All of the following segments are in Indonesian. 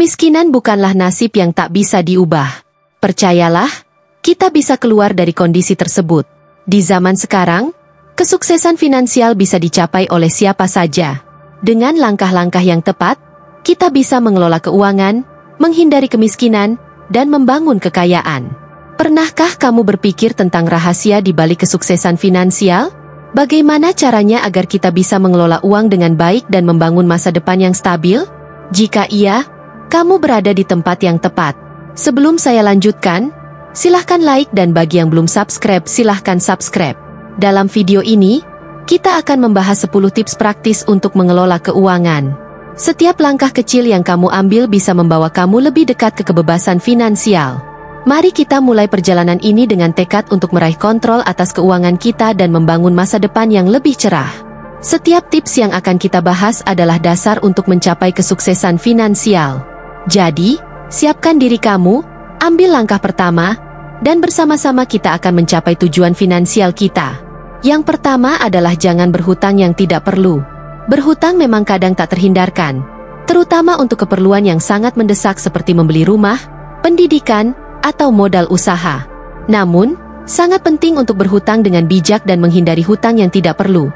Kemiskinan bukanlah nasib yang tak bisa diubah. Percayalah, kita bisa keluar dari kondisi tersebut. Di zaman sekarang, kesuksesan finansial bisa dicapai oleh siapa saja. Dengan langkah-langkah yang tepat, kita bisa mengelola keuangan, menghindari kemiskinan, dan membangun kekayaan. Pernahkah kamu berpikir tentang rahasia di balik kesuksesan finansial? Bagaimana caranya agar kita bisa mengelola uang dengan baik dan membangun masa depan yang stabil? Jika iya, kamu berada di tempat yang tepat. Sebelum saya lanjutkan, silahkan like dan bagi yang belum subscribe silahkan subscribe. Dalam video ini, kita akan membahas 10 tips praktis untuk mengelola keuangan. Setiap langkah kecil yang kamu ambil bisa membawa kamu lebih dekat ke kebebasan finansial. Mari kita mulai perjalanan ini dengan tekad untuk meraih kontrol atas keuangan kita dan membangun masa depan yang lebih cerah. Setiap tips yang akan kita bahas adalah dasar untuk mencapai kesuksesan finansial. Jadi, siapkan diri kamu, ambil langkah pertama, dan bersama-sama kita akan mencapai tujuan finansial kita. Yang pertama adalah jangan berhutang yang tidak perlu. Berhutang memang kadang tak terhindarkan, terutama untuk keperluan yang sangat mendesak seperti membeli rumah, pendidikan, atau modal usaha. Namun, sangat penting untuk berhutang dengan bijak dan menghindari hutang yang tidak perlu.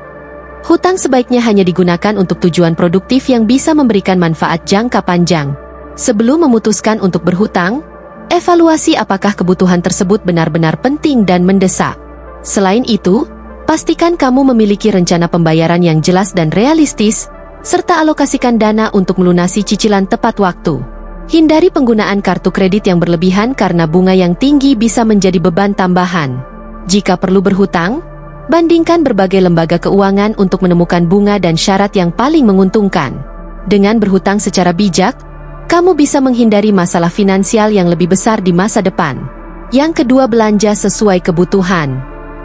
Hutang sebaiknya hanya digunakan untuk tujuan produktif yang bisa memberikan manfaat jangka panjang. Sebelum memutuskan untuk berhutang, evaluasi apakah kebutuhan tersebut benar-benar penting dan mendesak. Selain itu, pastikan kamu memiliki rencana pembayaran yang jelas dan realistis, serta alokasikan dana untuk melunasi cicilan tepat waktu. Hindari penggunaan kartu kredit yang berlebihan karena bunga yang tinggi bisa menjadi beban tambahan. Jika perlu berhutang, bandingkan berbagai lembaga keuangan untuk menemukan bunga dan syarat yang paling menguntungkan. Dengan berhutang secara bijak, kamu bisa menghindari masalah finansial yang lebih besar di masa depan. Yang kedua, belanja sesuai kebutuhan.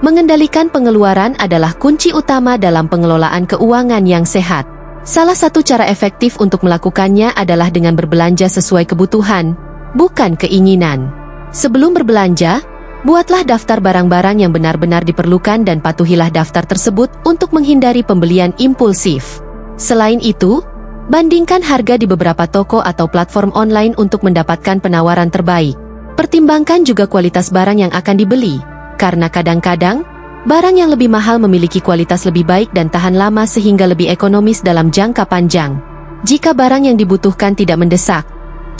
Mengendalikan pengeluaran adalah kunci utama dalam pengelolaan keuangan yang sehat. Salah satu cara efektif untuk melakukannya adalah dengan berbelanja sesuai kebutuhan, bukan keinginan. Sebelum berbelanja, buatlah daftar barang-barang yang benar-benar diperlukan dan patuhilah daftar tersebut untuk menghindari pembelian impulsif. Selain itu, bandingkan harga di beberapa toko atau platform online untuk mendapatkan penawaran terbaik. Pertimbangkan juga kualitas barang yang akan dibeli, karena kadang-kadang, barang yang lebih mahal memiliki kualitas lebih baik dan tahan lama sehingga lebih ekonomis dalam jangka panjang. Jika barang yang dibutuhkan tidak mendesak,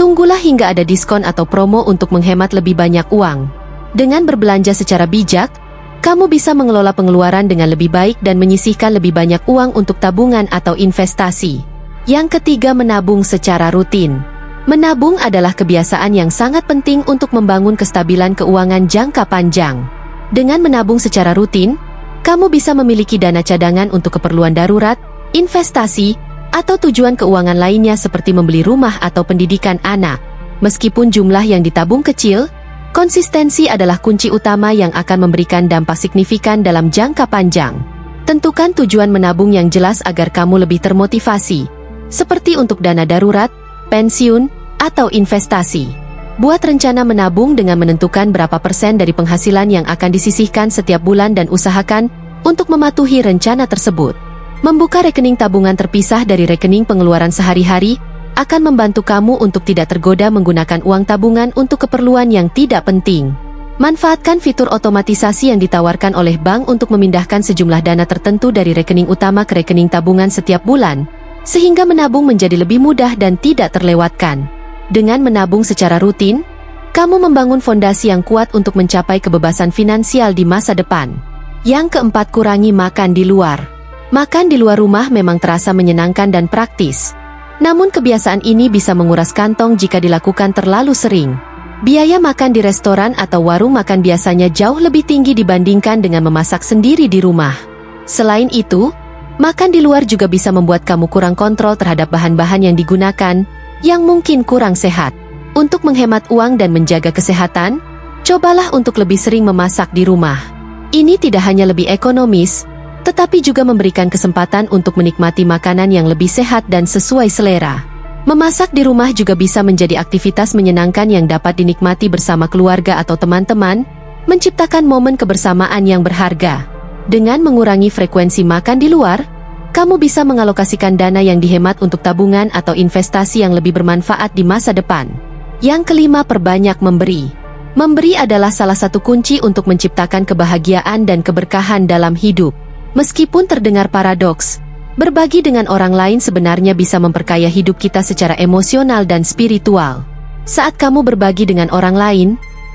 tunggulah hingga ada diskon atau promo untuk menghemat lebih banyak uang. Dengan berbelanja secara bijak, kamu bisa mengelola pengeluaran dengan lebih baik dan menyisihkan lebih banyak uang untuk tabungan atau investasi. Yang ketiga, menabung secara rutin. Menabung adalah kebiasaan yang sangat penting untuk membangun kestabilan keuangan jangka panjang. Dengan menabung secara rutin, kamu bisa memiliki dana cadangan untuk keperluan darurat, investasi, atau tujuan keuangan lainnya seperti membeli rumah atau pendidikan anak. Meskipun jumlah yang ditabung kecil, konsistensi adalah kunci utama yang akan memberikan dampak signifikan dalam jangka panjang. Tentukan tujuan menabung yang jelas agar kamu lebih termotivasi, seperti untuk dana darurat, pensiun, atau investasi. Buat rencana menabung dengan menentukan berapa persen dari penghasilan yang akan disisihkan setiap bulan dan usahakan untuk mematuhi rencana tersebut. Membuka rekening tabungan terpisah dari rekening pengeluaran sehari-hari akan membantu kamu untuk tidak tergoda menggunakan uang tabungan untuk keperluan yang tidak penting. Manfaatkan fitur otomatisasi yang ditawarkan oleh bank untuk memindahkan sejumlah dana tertentu dari rekening utama ke rekening tabungan setiap bulan, sehingga menabung menjadi lebih mudah dan tidak terlewatkan. Dengan menabung secara rutin, kamu membangun fondasi yang kuat untuk mencapai kebebasan finansial di masa depan. Yang keempat, kurangi makan di luar. Makan di luar rumah memang terasa menyenangkan dan praktis. Namun kebiasaan ini bisa menguras kantong jika dilakukan terlalu sering. Biaya makan di restoran atau warung makan biasanya jauh lebih tinggi dibandingkan dengan memasak sendiri di rumah. Selain itu, makan di luar juga bisa membuat kamu kurang kontrol terhadap bahan-bahan yang digunakan, yang mungkin kurang sehat. Untuk menghemat uang dan menjaga kesehatan, cobalah untuk lebih sering memasak di rumah. Ini tidak hanya lebih ekonomis, tetapi juga memberikan kesempatan untuk menikmati makanan yang lebih sehat dan sesuai selera. Memasak di rumah juga bisa menjadi aktivitas menyenangkan yang dapat dinikmati bersama keluarga atau teman-teman, menciptakan momen kebersamaan yang berharga. Dengan mengurangi frekuensi makan di luar, Kamu bisa mengalokasikan dana yang dihemat untuk tabungan atau investasi yang lebih bermanfaat di masa depan. Yang kelima, perbanyak memberi. Memberi adalah salah satu kunci untuk menciptakan kebahagiaan dan keberkahan dalam hidup. Meskipun terdengar paradoks, berbagi dengan orang lain sebenarnya bisa memperkaya hidup kita secara emosional dan spiritual. Saat kamu berbagi dengan orang lain,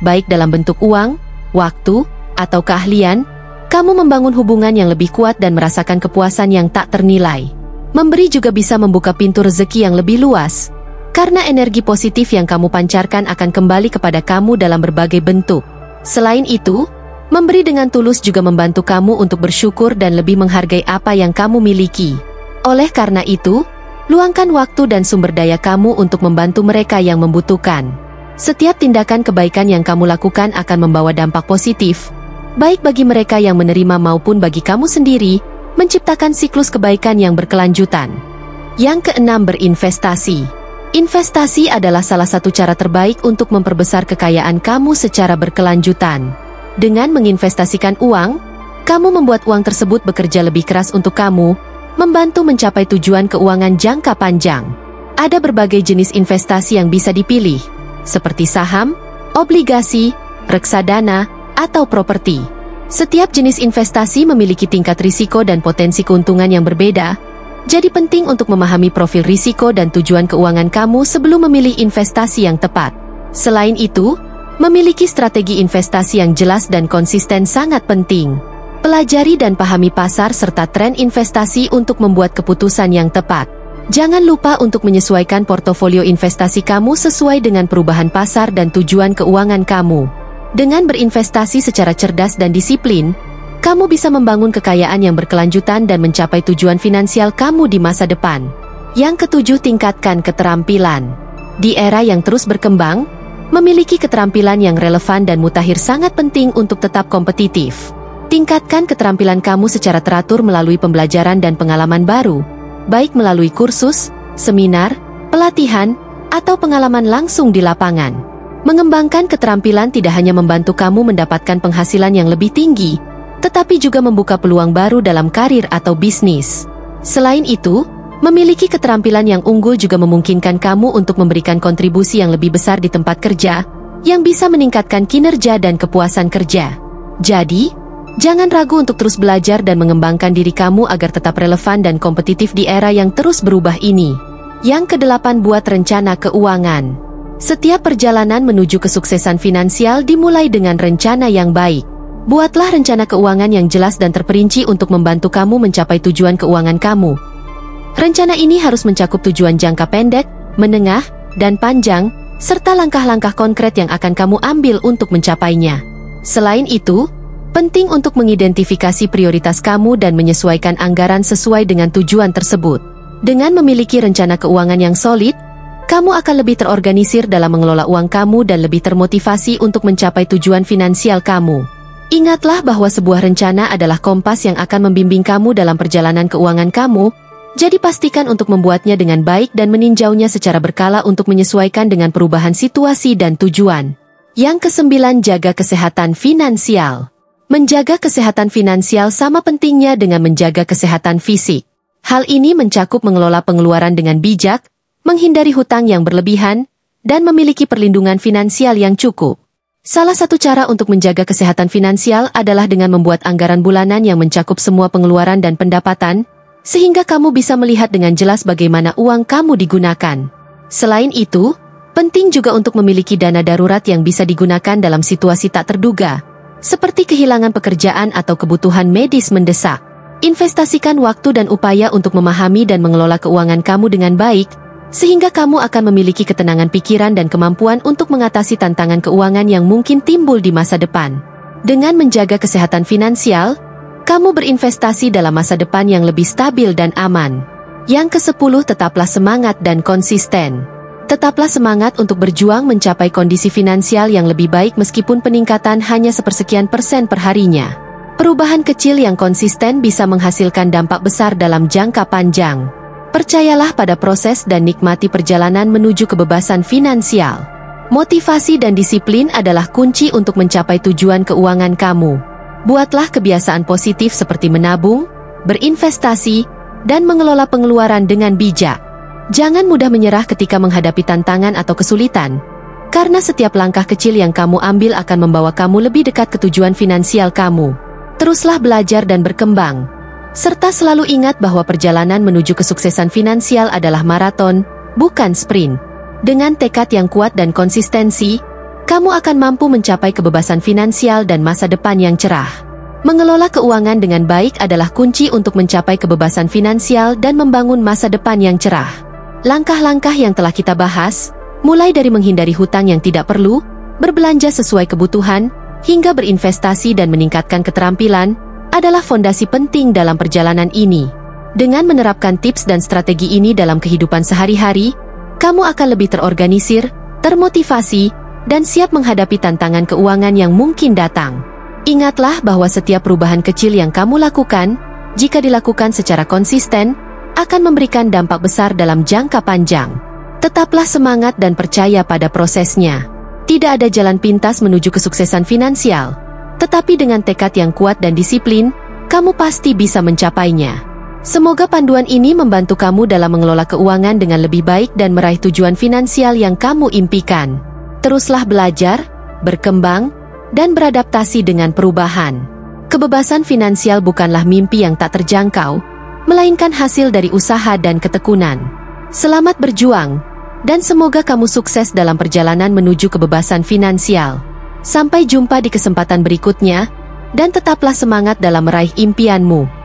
baik dalam bentuk uang, waktu, atau keahlian, kamu membangun hubungan yang lebih kuat dan merasakan kepuasan yang tak ternilai. Memberi juga bisa membuka pintu rezeki yang lebih luas, karena energi positif yang kamu pancarkan akan kembali kepada kamu dalam berbagai bentuk. Selain itu, memberi dengan tulus juga membantu kamu untuk bersyukur dan lebih menghargai apa yang kamu miliki. Oleh karena itu, luangkan waktu dan sumber daya kamu untuk membantu mereka yang membutuhkan. Setiap tindakan kebaikan yang kamu lakukan akan membawa dampak positif, baik bagi mereka yang menerima maupun bagi kamu sendiri, menciptakan siklus kebaikan yang berkelanjutan. Yang keenam, berinvestasi. Investasi adalah salah satu cara terbaik untuk memperbesar kekayaan kamu secara berkelanjutan. Dengan menginvestasikan uang, kamu membuat uang tersebut bekerja lebih keras untuk kamu, membantu mencapai tujuan keuangan jangka panjang. Ada berbagai jenis investasi yang bisa dipilih, seperti saham, obligasi, reksadana, atau properti. Setiap jenis investasi memiliki tingkat risiko dan potensi keuntungan yang berbeda, jadi penting untuk memahami profil risiko dan tujuan keuangan kamu sebelum memilih investasi yang tepat. Selain itu, memiliki strategi investasi yang jelas dan konsisten sangat penting. Pelajari dan pahami pasar serta tren investasi untuk membuat keputusan yang tepat. Jangan lupa untuk menyesuaikan portofolio investasi kamu sesuai dengan perubahan pasar dan tujuan keuangan kamu. Dengan berinvestasi secara cerdas dan disiplin, kamu bisa membangun kekayaan yang berkelanjutan dan mencapai tujuan finansial kamu di masa depan. Yang ketujuh, tingkatkan keterampilan. Di era yang terus berkembang, memiliki keterampilan yang relevan dan mutakhir sangat penting untuk tetap kompetitif. Tingkatkan keterampilan kamu secara teratur melalui pembelajaran dan pengalaman baru, baik melalui kursus, seminar, pelatihan, atau pengalaman langsung di lapangan. Mengembangkan keterampilan tidak hanya membantu kamu mendapatkan penghasilan yang lebih tinggi, tetapi juga membuka peluang baru dalam karir atau bisnis. Selain itu, memiliki keterampilan yang unggul juga memungkinkan kamu untuk memberikan kontribusi yang lebih besar di tempat kerja, yang bisa meningkatkan kinerja dan kepuasan kerja. Jadi, jangan ragu untuk terus belajar dan mengembangkan diri kamu agar tetap relevan dan kompetitif di era yang terus berubah ini. Yang kedelapan, buat rencana keuangan. Setiap perjalanan menuju kesuksesan finansial dimulai dengan rencana yang baik. Buatlah rencana keuangan yang jelas dan terperinci untuk membantu kamu mencapai tujuan keuangan kamu. Rencana ini harus mencakup tujuan jangka pendek, menengah, dan panjang, serta langkah-langkah konkret yang akan kamu ambil untuk mencapainya. Selain itu, penting untuk mengidentifikasi prioritas kamu dan menyesuaikan anggaran sesuai dengan tujuan tersebut. Dengan memiliki rencana keuangan yang solid, kamu akan lebih terorganisir dalam mengelola uang kamu dan lebih termotivasi untuk mencapai tujuan finansial kamu. Ingatlah bahwa sebuah rencana adalah kompas yang akan membimbing kamu dalam perjalanan keuangan kamu, jadi pastikan untuk membuatnya dengan baik dan meninjaunya secara berkala untuk menyesuaikan dengan perubahan situasi dan tujuan. Yang kesembilan, jaga kesehatan finansial. Menjaga kesehatan finansial sama pentingnya dengan menjaga kesehatan fisik. Hal ini mencakup mengelola pengeluaran dengan bijak, menghindari hutang yang berlebihan, dan memiliki perlindungan finansial yang cukup. Salah satu cara untuk menjaga kesehatan finansial adalah dengan membuat anggaran bulanan yang mencakup semua pengeluaran dan pendapatan, sehingga kamu bisa melihat dengan jelas bagaimana uang kamu digunakan. Selain itu, penting juga untuk memiliki dana darurat yang bisa digunakan dalam situasi tak terduga, seperti kehilangan pekerjaan atau kebutuhan medis mendesak. Investasikan waktu dan upaya untuk memahami dan mengelola keuangan kamu dengan baik, sehingga kamu akan memiliki ketenangan pikiran dan kemampuan untuk mengatasi tantangan keuangan yang mungkin timbul di masa depan. Dengan menjaga kesehatan finansial, kamu berinvestasi dalam masa depan yang lebih stabil dan aman. Yang ke-10, tetaplah semangat dan konsisten. Tetaplah semangat untuk berjuang mencapai kondisi finansial yang lebih baik meskipun peningkatan hanya sepersekian persen per harinya. Perubahan kecil yang konsisten bisa menghasilkan dampak besar dalam jangka panjang. Percayalah pada proses dan nikmati perjalanan menuju kebebasan finansial. Motivasi dan disiplin adalah kunci untuk mencapai tujuan keuangan kamu. Buatlah kebiasaan positif seperti menabung, berinvestasi, dan mengelola pengeluaran dengan bijak. Jangan mudah menyerah ketika menghadapi tantangan atau kesulitan, karena setiap langkah kecil yang kamu ambil akan membawa kamu lebih dekat ke tujuan finansial kamu. Teruslah belajar dan berkembang, serta selalu ingat bahwa perjalanan menuju kesuksesan finansial adalah maraton, bukan sprint. Dengan tekad yang kuat dan konsistensi, kamu akan mampu mencapai kebebasan finansial dan masa depan yang cerah. Mengelola keuangan dengan baik adalah kunci untuk mencapai kebebasan finansial dan membangun masa depan yang cerah. Langkah-langkah yang telah kita bahas, mulai dari menghindari hutang yang tidak perlu, berbelanja sesuai kebutuhan, hingga berinvestasi dan meningkatkan keterampilan, adalah fondasi penting dalam perjalanan ini. Dengan menerapkan tips dan strategi ini dalam kehidupan sehari-hari, kamu akan lebih terorganisir, termotivasi, dan siap menghadapi tantangan keuangan yang mungkin datang. Ingatlah bahwa setiap perubahan kecil yang kamu lakukan, jika dilakukan secara konsisten, akan memberikan dampak besar dalam jangka panjang. Tetaplah semangat dan percaya pada prosesnya. Tidak ada jalan pintas menuju kesuksesan finansial, tetapi dengan tekad yang kuat dan disiplin, kamu pasti bisa mencapainya. Semoga panduan ini membantu kamu dalam mengelola keuangan dengan lebih baik dan meraih tujuan finansial yang kamu impikan. Teruslah belajar, berkembang, dan beradaptasi dengan perubahan. Kebebasan finansial bukanlah mimpi yang tak terjangkau, melainkan hasil dari usaha dan ketekunan. Selamat berjuang, dan semoga kamu sukses dalam perjalanan menuju kebebasan finansial. Sampai jumpa di kesempatan berikutnya, dan tetaplah semangat dalam meraih impianmu.